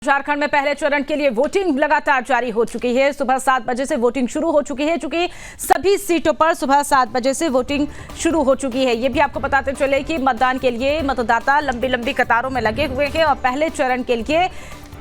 झारखंड में पहले चरण के लिए वोटिंग लगातार जारी हो चुकी है। सुबह 7 बजे से वोटिंग शुरू हो चुकी है, चूंकि सभी सीटों पर सुबह 7 बजे से वोटिंग शुरू हो चुकी है। ये भी आपको बताते चले कि मतदान के लिए मतदाता लंबी लंबी कतारों में लगे हुए हैं और पहले चरण के लिए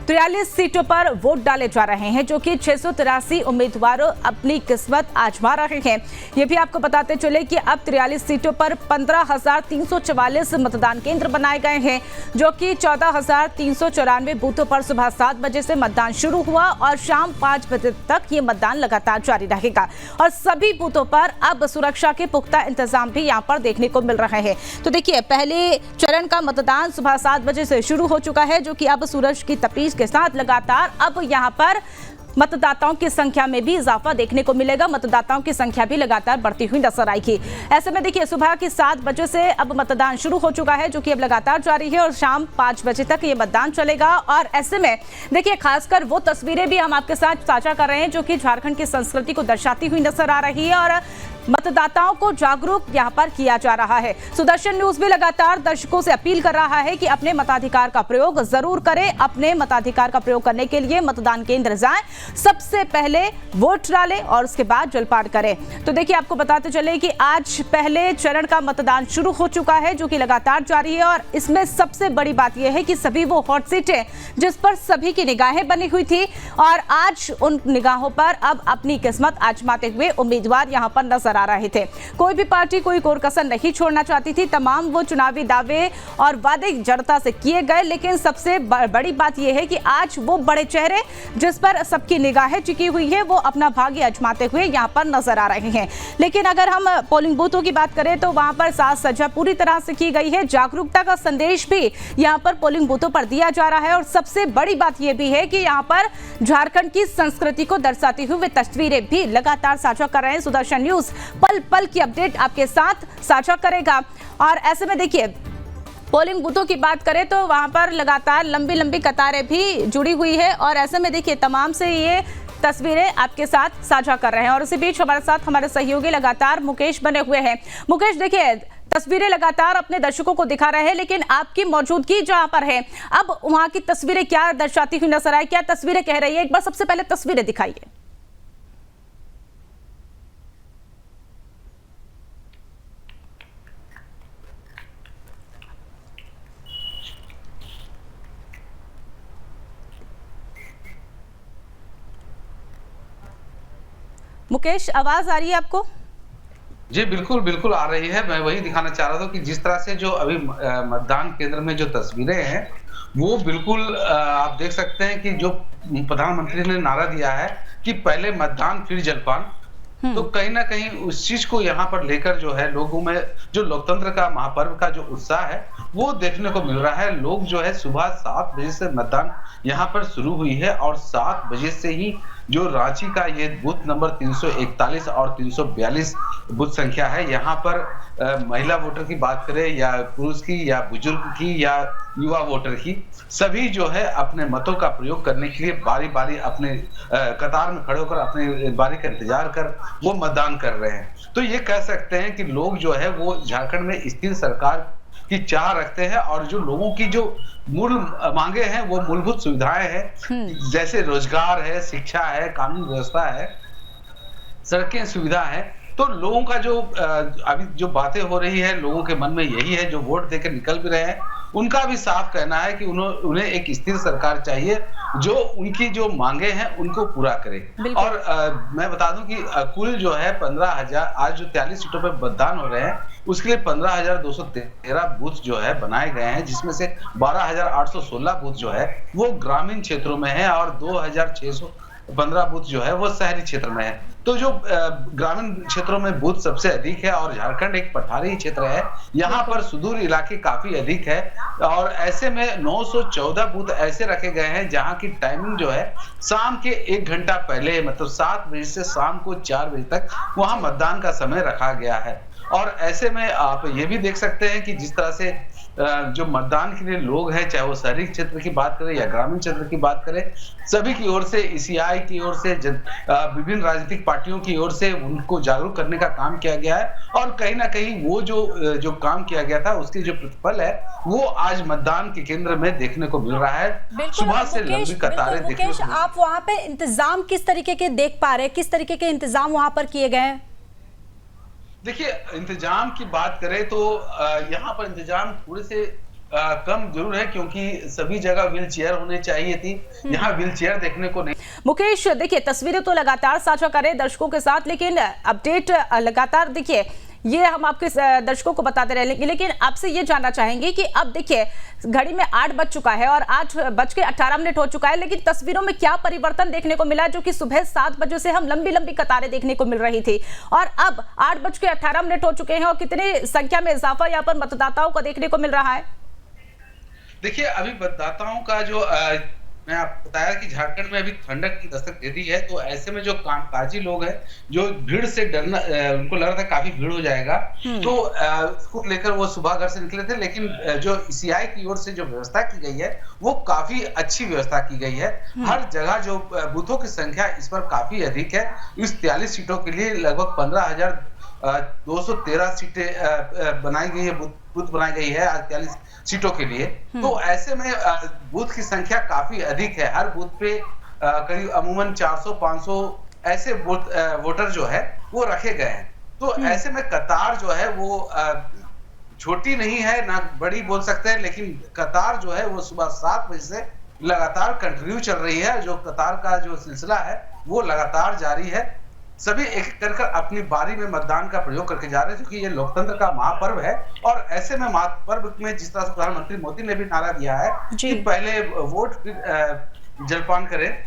43 सीटों पर वोट डाले जा रहे हैं, जो कि 683 उम्मीदवार अपनी किस्मत आजमा रहे हैं। ये भी आपको बताते चले कि अब 43 सीटों पर 15,344 मतदान केंद्र बनाए गए हैं, जो कि 14,394 बूथों पर सुबह 7 बजे से मतदान शुरू हुआ और शाम 5 बजे तक ये मतदान लगातार जारी रहेगा। और सभी बूथों पर अब सुरक्षा के पुख्ता इंतजाम भी यहाँ पर देखने को मिल रहे हैं। तो देखिए, पहले चरण का मतदान सुबह 7 बजे से शुरू हो चुका है, जो कि अब सूरज की तपीश के साथ लगातार अब यहां पर मतदाताओं की संख्या में भी इजाफा देखने को मिलेगा। मतदाताओं की संख्या भी लगातार बढ़ती हुई नजर आएगी। ऐसे में देखिए, सुबह की 7 बजे से अब मतदान शुरू हो चुका है, जो कि अब लगातार जारी है और शाम 5 बजे तक ये मतदान चलेगा। और ऐसे में देखिए, खासकर वो तस्वीरें भी हम आपके साथ साझा कर रहे हैं, जो कि झारखंड की संस्कृति को दर्शाती हुई नजर आ रही है और मतदाताओं को जागरूक यहां पर किया जा रहा है। सुदर्शन न्यूज भी लगातार दर्शकों से अपील कर रहा है कि अपने मताधिकार का प्रयोग जरूर करें। अपने मताधिकार का प्रयोग करने के लिए मतदान केंद्र जाएं, सबसे पहले वोट डालें और उसके बाद जलपान करें। तो देखिए, आपको बताते चले कि आज पहले चरण का मतदान शुरू हो चुका है, जो कि लगातार जारी है। और इसमें सबसे बड़ी बात यह है कि सभी वो हॉट सीटें जिस पर सभी की निगाहें बनी हुई थी और आज उन निगाहों पर अब अपनी किस्मत आजमाते हुए उम्मीदवार यहां पर नजर आ रहे थे। कोई भी पार्टी कोई कोर कसर नहीं छोड़ना चाहती थी। तमाम वो चुनावी दावे और वादे जनता से किए गए, लेकिन सबसे बड़ी बात यह है कि आज वो बड़े चेहरे जिस पर सबकी निगाहें टिकी हुई है, वो अपना भाग्य आजमाते हुए यहां पर नजर आ रहे हैं। लेकिन अगर हम पोलिंग बूथों की बात करें तो वहां पर साज सज्जा पूरी तरह से की गई है। जागरूकता का संदेश भी यहां पर पोलिंग बूथों पर दिया जा रहा है। और सबसे बड़ी बात यह भी है कि यहां पर झारखंड की संस्कृति को दर्शाती हुई तस्वीरें भी लगातार साझा कर रहे हैं। सुदर्शन न्यूज पल पल की अपडेट आपके साथ साझा करेगा। और ऐसे में देखिए, पोलिंग बूथों की बात करें तो वहां पर लगातार लंबी लंबी कतारें भी जुड़ी हुई है। और ऐसे में देखिए, तमाम से ये तस्वीरें आपके साथ साझा कर रहे हैं। और इसी बीच हमारे साथ हमारे सहयोगी लगातार मुकेश बने हुए हैं। मुकेश, देखिए, तस्वीरें लगातार अपने दर्शकों को दिखा रहे हैं, लेकिन आपकी मौजूदगी जहां पर है, अब वहां की तस्वीरें क्या दर्शाती हुई नजर आई, क्या तस्वीरें कह रही है? एक बार सबसे पहले तस्वीरें दिखाइए। मुकेश, आवाज आ रही है आपको? जी बिल्कुल बिल्कुल आ रही है। मैं वही दिखाना चाह रहा था कि जिस तरह से जो अभी मतदान केंद्र में जो तस्वीरें हैं, वो बिल्कुल आप देख सकते हैं कि जो प्रधानमंत्री ने नारा दिया है कि पहले मतदान फिर जलपान, तो कहीं ना कहीं उस चीज को यहाँ पर लेकर जो है लोगों में जो लोकतंत्र का महापर्व का जो उत्साह है वो देखने को मिल रहा है। लोग जो है सुबह 7 बजे से मतदान यहाँ पर शुरू हुई है और 7 बजे से ही जो रांची का ये बूथ नंबर 341 और 342 बूथ संख्या है, यहाँ पर महिला वोटर की बात करें या पुरुष की या बुजुर्ग की या युवा वोटर की, सभी जो है अपने मतों का प्रयोग करने के लिए बारी बारी अपने कतार में खड़े होकर अपने बारी का इंतजार कर वो मतदान कर रहे हैं। तो ये कह सकते हैं कि लोग जो है वो झारखंड में स्थिर सरकार की चाह रखते हैं और जो लोगों की जो मूल मांगे हैं वो मूलभूत सुविधाएं हैं, जैसे रोजगार है, शिक्षा है, कानून व्यवस्था है, सड़कें सुविधा है। तो लोगों का जो अभी जो बातें हो रही है, लोगों के मन में यही है, जो वोट देकर निकल भी रहे हैं उनका भी साफ कहना है कि उन्हें एक स्थिर सरकार चाहिए जो उनकी जो मांगे हैं उनको पूरा करे। और मैं बता दूं कि कुल जो है 15,000 आज जो 43 सीटों पर मतदान हो रहे हैं उसके लिए 15,213 बूथ जो है बनाए गए हैं, जिसमें से 12,816 बूथ जो है वो ग्रामीण क्षेत्रों में है और 2,615 बूथ जो है वो शहरी क्षेत्र में है। तो जो ग्रामीण क्षेत्रों में बूथ सबसे अधिक है और झारखंड एक पठारी क्षेत्र है, यहाँ पर सुदूर इलाके काफी अधिक है और ऐसे में 914 बूथ ऐसे रखे गए हैं जहाँ की टाइमिंग जो है शाम के 1 घंटा पहले, मतलब 7 बजे से शाम को 4 बजे तक वहाँ मतदान का समय रखा गया है। और ऐसे में आप ये भी देख सकते हैं कि जिस तरह से जो मतदान के लिए लोग हैं, चाहे वो शहरी क्षेत्र की बात करें या ग्रामीण क्षेत्र की बात करें, सभी की ओर से, ईसीआई की ओर से, विभिन्न राजनीतिक पार्टियों की ओर से उनको जागरूक करने का काम किया गया है। और कहीं ना कहीं वो जो काम किया गया था उसकी जो प्रतिफल है वो आज मतदान के केंद्र में देखने को मिल रहा है। सुबह से लंबी कतारें देखने को। मुकेश, आप वहां पे इंतजाम किस तरीके के देख पा रहे हैं, किस तरीके के इंतजाम वहां पर किए गए हैं? देखिए, इंतजाम की बात करें तो यहाँ पर इंतजाम थोड़े से कम जरूर है, क्योंकि सभी जगह व्हील चेयर होने चाहिए थी, यहाँ व्हील चेयर देखने को नहीं। मुकेश, देखिए तस्वीरें तो लगातार साझा करें दर्शकों के साथ, लेकिन अपडेट लगातार देखिए ये हम आपके दर्शकों को बताते रहेंगे, लेकिन आपसे ये जानना चाहेंगे कि अब देखिए घड़ी में 8 बज चुका है और 8:18 हो चुका है, लेकिन तस्वीरों में क्या परिवर्तन देखने को मिला, जो कि सुबह 7 बजे से हम लंबी लंबी कतारें देखने को मिल रही थी और अब 8:18 हो चुके हैं और कितनी संख्या में इजाफा यहाँ पर मतदाताओं को देखने को मिल रहा है? देखिए, अभी मतदाताओं का जो मैं आपको बताया कि झारखंड में अभी ठंडक की दस्तक दे दी है, तो ऐसे में जो कामकाजी लोग हैं, जो भीड़ से डरना, उनको लग रहा था काफी भीड़ हो जाएगा, तो उसको लेकर वो सुबह घर से निकले थे। लेकिन जो ईसीआई की ओर से जो व्यवस्था की गई है वो काफी अच्छी व्यवस्था की गई है। हर जगह जो बूथों की संख्या इस पर काफी अधिक है। इस 43 सीटों के लिए लगभग 15,213 सीटें बनाई गई है, बूथ बनाई गई है आज 43 सीटों के लिए। तो ऐसे में बूथ की संख्या काफी अधिक है। हर बूथ पे करीब अमूमन 400-500 ऐसे वोटर जो है वो रखे गए हैं। तो ऐसे में कतार जो है वो छोटी नहीं है ना बड़ी बोल सकते हैं, लेकिन कतार जो है वो सुबह 7 बजे से लगातार कंटिन्यू चल रही है। जो कतार का जो सिलसिला है वो लगातार जारी है। सभी एक कर अपनी बारी में मतदान का प्रयोग करके जा रहे हैं, क्योंकि ये लोकतंत्र का महापर्व है। और ऐसे में महापर्व में जिस तरह से प्रधानमंत्री मोदी ने भी नारा दिया है कि पहले वोट फिर जलपान करें,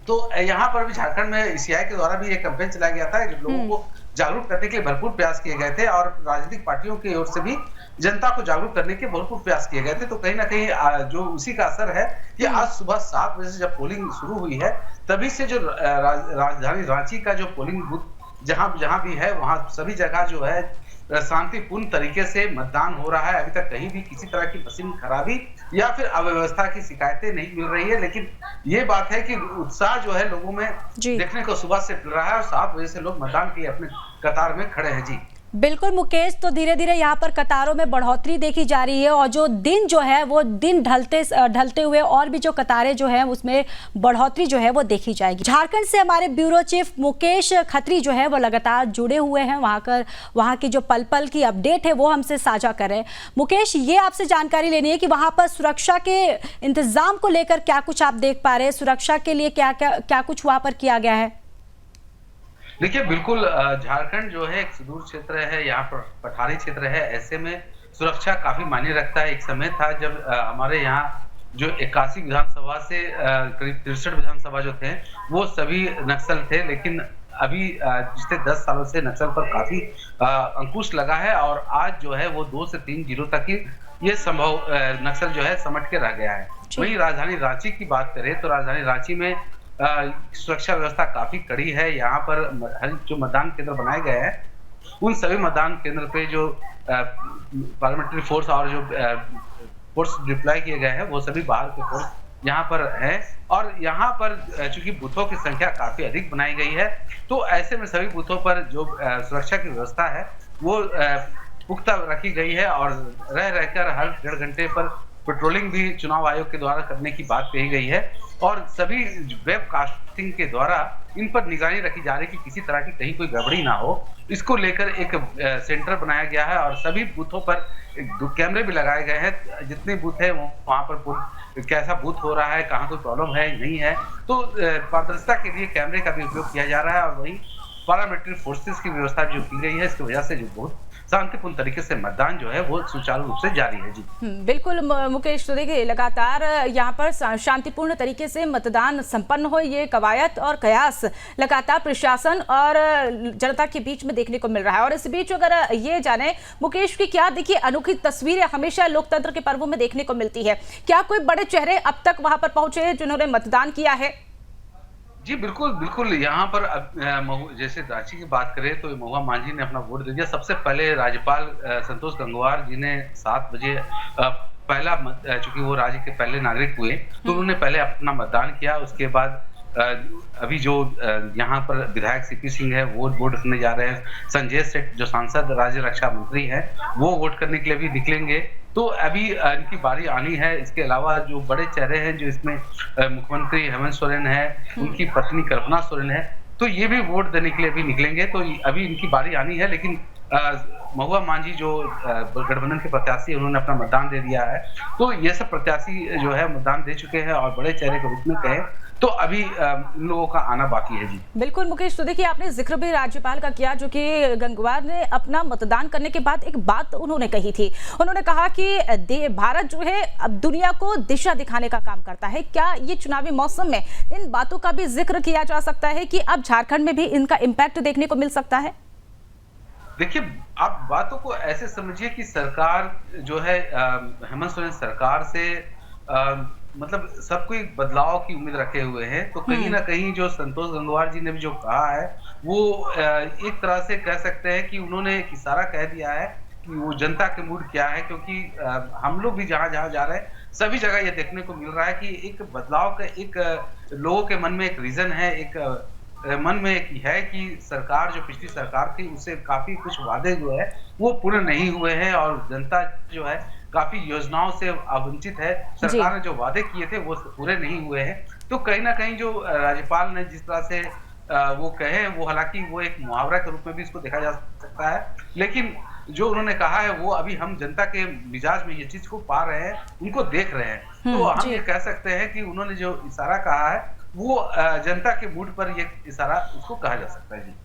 तो यहाँ पर भी झारखंड में ईसीआई के द्वारा भी एक कैंपेन चलाया गया था। लोगों को जागरूक करने के लिए भरपूर प्रयास किए गए थे और राजनीतिक पार्टियों की ओर से भी जनता को जागरूक करने के भरपूर प्रयास किए गए थे। तो कहीं ना कहीं जो उसी का असर है कि आज सुबह 7 बजे से जब पोलिंग शुरू हुई है, तभी से जो राजधानी रांची का जो पोलिंग बूथ जहां भी है, वहां सभी जगह जो है शांतिपूर्ण तरीके से मतदान हो रहा है। अभी तक कहीं भी किसी तरह की मशीन खराबी या फिर अव्यवस्था की शिकायतें नहीं मिल रही है। लेकिन ये बात है कि उत्साह जो है लोगों में देखने को सुबह से मिल रहा है और 7 बजे से लोग मतदान के लिए अपने कतार में खड़े हैं। जी बिल्कुल मुकेश, तो धीरे धीरे यहाँ पर कतारों में बढ़ोतरी देखी जा रही है और जो दिन जो है वो दिन ढलते हुए और भी जो कतारें जो है उसमें बढ़ोतरी जो है वो देखी जाएगी। झारखंड से हमारे ब्यूरो चीफ मुकेश खत्री जो है वो लगातार जुड़े हुए हैं, वहाँ की जो पल पल की अपडेट है वो हमसे साझा कर रहे हैं। मुकेश, ये आपसे जानकारी लेनी है कि वहाँ पर सुरक्षा के इंतजाम को लेकर क्या कुछ आप देख पा रहे हैं, सुरक्षा के लिए क्या कुछ वहाँ पर किया गया है? देखिए, बिल्कुल झारखंड जो है एक सुदूर क्षेत्र है, यहाँ पर पठारी क्षेत्र है। ऐसे में सुरक्षा काफी मायने रखता है। एक समय था जब हमारे यहाँ जो 81 विधानसभा से करीब 63 विधानसभा जो थे वो सभी नक्सल थे, लेकिन अभी पिछले 10 सालों से नक्सल पर काफी अंकुश लगा है और आज जो है वो 2 से 3 जिलों तक ही ये संभव नक्सल जो है समट के रह गया है। वहीं राजधानी रांची की बात करें तो राजधानी रांची में सुरक्षा व्यवस्था काफी कड़ी है। यहाँ पर जो मतदान केंद्र बनाए गए हैं उन सभी मतदान केंद्र पे जो पार्लियामेंट्री फोर्स और जो फोर्स डिप्लॉय किए गए हैं वो सभी बाहर के फोर्स यहाँ पर है। और यहाँ पर चूंकि बूथों की संख्या काफी अधिक बनाई गई है, तो ऐसे में सभी बूथों पर जो सुरक्षा की व्यवस्था है वो पुख्ता रखी गई है और रहकर हर 1.5 घंटे पर पेट्रोलिंग भी चुनाव आयोग के द्वारा करने की बात कही गई है और सभी वेबकास्टिंग के द्वारा इन पर निगरानी रखी जा रही है कि किसी तरह की कहीं कोई गड़बड़ी ना हो। इसको लेकर एक सेंटर बनाया गया है और सभी बूथों पर कैमरे भी लगाए गए हैं। जितने बूथ है वहां पर कैसा बूथ हो रहा है, कहाँ कोई प्रॉब्लम है नहीं है, तो पारदर्शिता के लिए कैमरे का भी उपयोग किया जा रहा है। और वहीं पारामिलिट्री फोर्सेस की व्यवस्था जो की गई है, इसकी वजह से जो बहुत शांतिपूर्ण तरीके से मतदान जो है वो सुचारू रूप से जारी है। जी बिल्कुल मुकेश, तो देखिए लगातार यहाँ पर शांतिपूर्ण तरीके से मतदान संपन्न हो, ये कवायद और कयास लगातार प्रशासन और जनता के बीच में देखने को मिल रहा है। और इस बीच अगर ये जाने मुकेश की क्या देखिए अनोखी तस्वीरें हमेशा लोकतंत्र के पर्वों में देखने को मिलती है, क्या कोई बड़े चेहरे अब तक वहां पर पहुंचे जिन्होंने मतदान किया है? जी, बिल्कुल, बिल्कुल। यहाँ पर जैसे रांची की बात करें तो महुआ मांझी ने अपना वोट दे दिया। सबसे पहले राज्यपाल संतोष गंगवार जी ने 7 बजे पहला चूँकि वो राज्य के पहले नागरिक हुए, तो उन्होंने पहले अपना मतदान किया। उसके बाद अ, अभी जो यहाँ पर विधायक सीपी सिंह है, वो वोट करने जा रहे हैं। संजय सेठ जो सांसद राज्य रक्षा मंत्री हैं, वो वोट करने के लिए भी निकलेंगे। तो अभी इनकी बारी आनी है। इसके अलावा जो बड़े चेहरे हैं, जो इसमें मुख्यमंत्री हेमंत सोरेन है, उनकी पत्नी कल्पना सोरेन है, तो ये भी वोट देने के लिए भी निकलेंगे। तो अभी इनकी बारी आनी है, लेकिन महुआ मांझी जो गठबंधन के प्रत्याशी, उन्होंने अपना मतदान दे दिया है। तो ये सब प्रत्याशी जो है मतदान दे चुके हैं और बड़े चेहरे के रूप में कहें तो अभी इन लोगों का आना बाकी है। जी बिल्कुल मुकेश, तो देखिए आपने जिक्र भी राज्यपाल का किया, जो कि गंगवार ने अपना मतदान करने के बाद एक बात उन्होंने कही थी। उन्होंने कहा कि भारत जो है अब दुनिया को दिशा दिखाने का काम करता है। क्या ये चुनावी मौसम में इन बातों का भी जिक्र किया जा सकता है कि अब झारखंड में भी इनका इम्पैक्ट देखने को मिल सकता है? देखिए, आप बातों को ऐसे समझिए कि सरकार जो है हेमंत सोरेन सरकार से मतलब सब कोई बदलाव की उम्मीद रखे हुए हैं। तो कहीं ना कहीं जो संतोष गंगवार जी ने भी जो कहा है, वो एक तरह से कह सकते हैं कि उन्होंने एक इशारा कह दिया है कि वो जनता के मूड क्या है। क्योंकि हम लोग भी जहां जहां जा रहे हैं, सभी जगह ये देखने को मिल रहा है कि एक बदलाव का एक लोगों के मन में एक रीजन है, एक मन में एक है कि सरकार जो पिछली सरकार थी, उससे काफी कुछ वादे जो है वो पूरे नहीं हुए हैं और जनता जो है काफी योजनाओं से वंचित है। सरकार ने जो वादे किए थे वो पूरे नहीं हुए हैं। तो कहीं ना कहीं जो राज्यपाल ने जिस तरह से वो कहे, वो हालांकि वो एक मुहावरा के रूप में भी इसको देखा जा सकता है, लेकिन जो उन्होंने कहा है वो अभी हम जनता के मिजाज में ये चीज को पा रहे हैं, उनको देख रहे हैं। तो हम ये कह सकते हैं कि उन्होंने जो इशारा कहा है वो जनता के मूड पर ये इशारा उसको कहा जा सकता है।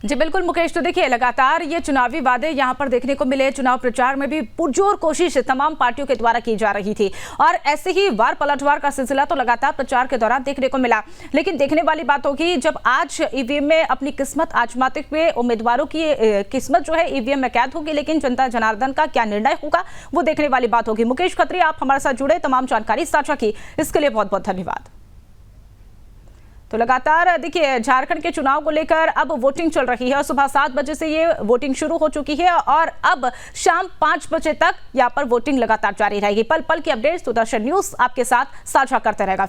जी बिल्कुल मुकेश, तो देखिए लगातार ये चुनावी वादे यहाँ पर देखने को मिले। चुनाव प्रचार में भी पुरजोर कोशिश तमाम पार्टियों के द्वारा की जा रही थी और ऐसे ही वार पलटवार का सिलसिला तो लगातार प्रचार के दौरान देखने को मिला। लेकिन देखने वाली बात होगी जब आज ईवीएम में अपनी किस्मत आजमाते हुए उम्मीदवारों की किस्मत जो है ईवीएम में कैद होगी, लेकिन जनता जनार्दन का क्या निर्णय होगा वो देखने वाली बात होगी। मुकेश खत्री, आप हमारे साथ जुड़े, तमाम जानकारी साझा की, इसके लिए बहुत बहुत धन्यवाद। तो लगातार देखिए झारखंड के चुनाव को लेकर अब वोटिंग चल रही है और सुबह 7 बजे से ये वोटिंग शुरू हो चुकी है और अब शाम 5 बजे तक यहाँ पर वोटिंग लगातार जारी रहेगी। पल पल की अपडेट्स दूरदर्शन न्यूज आपके साथ साझा करते रहेगा।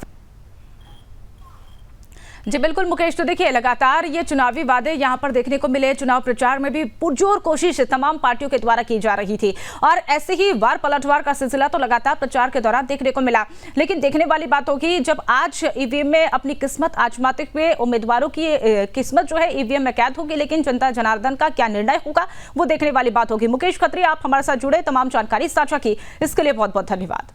जी बिल्कुल मुकेश, तो देखिए लगातार ये चुनावी वादे यहाँ पर देखने को मिले। चुनाव प्रचार में भी पुरजोर कोशिश तमाम पार्टियों के द्वारा की जा रही थी और ऐसे ही वार पलटवार का सिलसिला तो लगातार प्रचार के दौरान देखने को मिला। लेकिन देखने वाली बात होगी जब आज ईवीएम में अपनी किस्मत आजमाते हुए उम्मीदवारों की किस्मत जो है ईवीएम में कैद होगी, लेकिन जनता जनार्दन का क्या निर्णय होगा वो देखने वाली बात होगी। मुकेश खत्री, आप हमारे साथ जुड़े, तमाम जानकारी साझा की, इसके लिए बहुत बहुत धन्यवाद।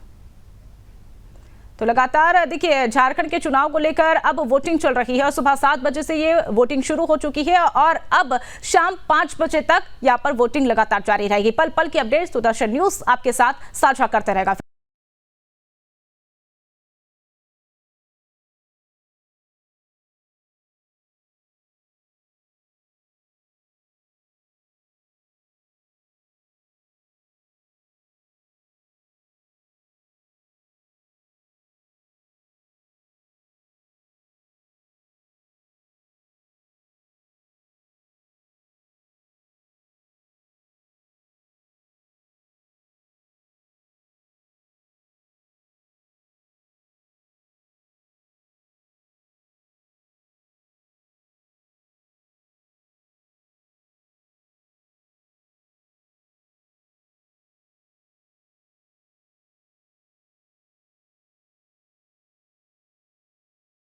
तो लगातार देखिए झारखंड के चुनाव को लेकर अब वोटिंग चल रही है और सुबह 7 बजे से ये वोटिंग शुरू हो चुकी है और अब शाम 5 बजे तक यहाँ पर वोटिंग लगातार जारी रहेगी। पल पल की अपडेट्स दूरदर्शन न्यूज आपके साथ साझा करते रहेगा।